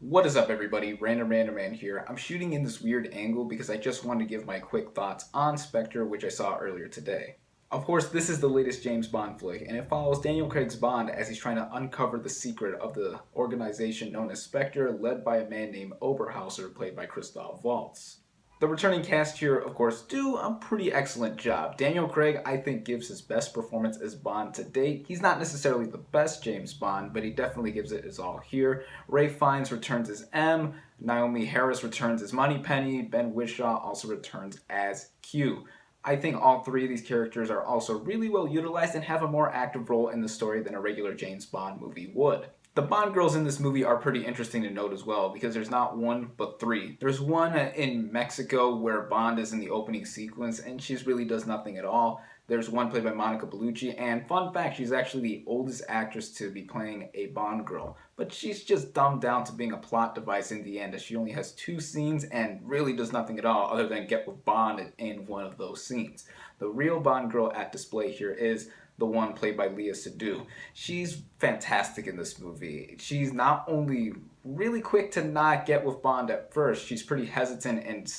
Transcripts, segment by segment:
What is up, everybody? RandomRandomMan here. I'm shooting in this weird angle because I just wanted to give my quick thoughts on Spectre, which I saw earlier today. Of course, this is the latest James Bond flick, and it follows Daniel Craig's Bond as he's trying to uncover the secret of the organization known as Spectre, led by a man named Oberhauser, played by Christoph Waltz. The returning cast here, of course, do a pretty excellent job. Daniel Craig, I think, gives his best performance as Bond to date. He's not necessarily the best James Bond, but he definitely gives it his all here. Ralph Fiennes returns as M, Naomi Harris returns as Moneypenny, Ben Whishaw also returns as Q. I think all three of these characters are also really well utilized and have a more active role in the story than a regular James Bond movie would. The Bond girls in this movie are pretty interesting to note as well because there's not one but three. There's one in Mexico where Bond is in the opening sequence and she really does nothing at all. There's one played by Monica Bellucci, and fun fact, she's actually the oldest actress to be playing a Bond girl. But she's just dumbed down to being a plot device in the end, as she only has 2 scenes and really does nothing at all other than get with Bond in one of those scenes. The real Bond girl at display here is the one played by Léa Seydoux. She's fantastic in this movie. She's not only really quick to not get with Bond at first, she's pretty hesitant and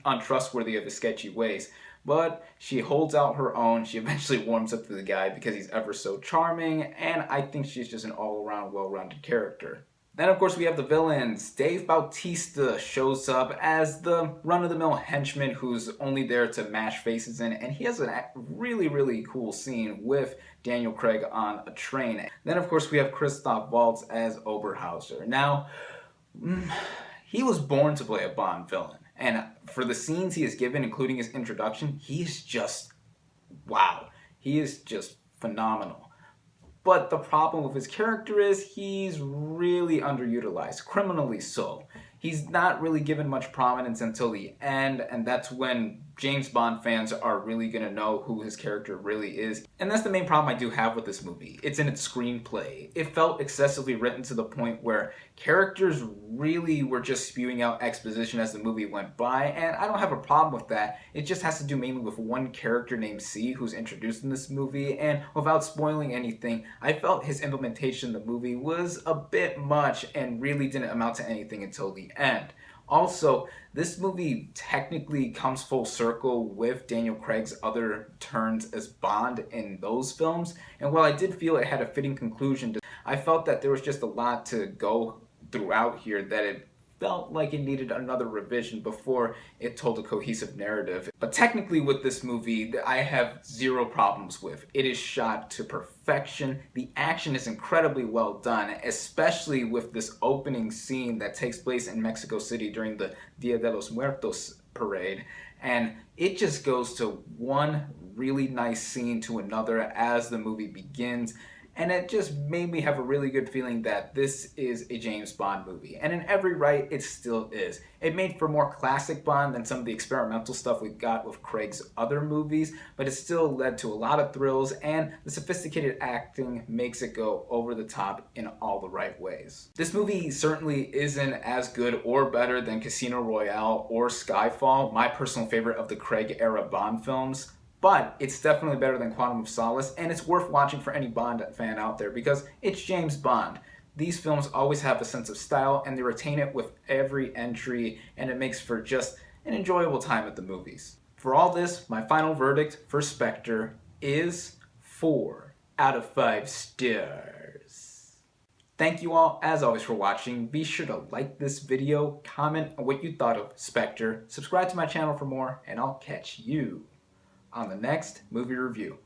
untrustworthy of his sketchy ways, but she holds out her own. She eventually warms up to the guy because he's ever so charming, and I think she's just an all-around well-rounded character. Then, of course, we have the villains. Dave Bautista shows up as the run-of-the-mill henchman who's only there to mash faces in, and he has a really cool scene with Daniel Craig on a train. Then, of course, we have Christoph Waltz as Oberhauser. Now, he was born to play a Bond villain, and for the scenes he is given, including his introduction, he is just, wow. He is just phenomenal. But the problem with his character is he's really underutilized, criminally so. He's not really given much prominence until the end, and that's when James Bond fans are really going to know who his character really is. And that's the main problem I do have with this movie. It's in its screenplay. It felt excessively written to the point where characters really were just spewing out exposition as the movie went by, and I don't have a problem with that. It just has to do mainly with one character named C who's introduced in this movie, and without spoiling anything, I felt his implementation in the movie was a bit much and really didn't amount to anything until the end. Also, this movie technically comes full circle with Daniel Craig's other turns as Bond in those films, and while I did feel it had a fitting conclusion, I felt that there was just a lot to go throughout here that it felt like it needed another revision before it told a cohesive narrative. But technically with this movie, I have 0 problems with. It is shot to perfection. The action is incredibly well done, especially with this opening scene that takes place in Mexico City during the Dia de los Muertos parade. And it just goes to one really nice scene to another as the movie begins. And it just made me have a really good feeling that this is a James Bond movie. And in every right, it still is. It made for more classic Bond than some of the experimental stuff we got with Craig's other movies, but it still led to a lot of thrills, and the sophisticated acting makes it go over the top in all the right ways. This movie certainly isn't as good or better than Casino Royale or Skyfall, my personal favorite of the Craig-era Bond films. But it's definitely better than Quantum of Solace, and it's worth watching for any Bond fan out there because it's James Bond. These films always have a sense of style, and they retain it with every entry, and it makes for just an enjoyable time at the movies. For all this, my final verdict for Spectre is 4 out of 5 stars. Thank you all, as always, for watching. Be sure to like this video, comment on what you thought of Spectre, subscribe to my channel for more, and I'll catch you on the next movie review.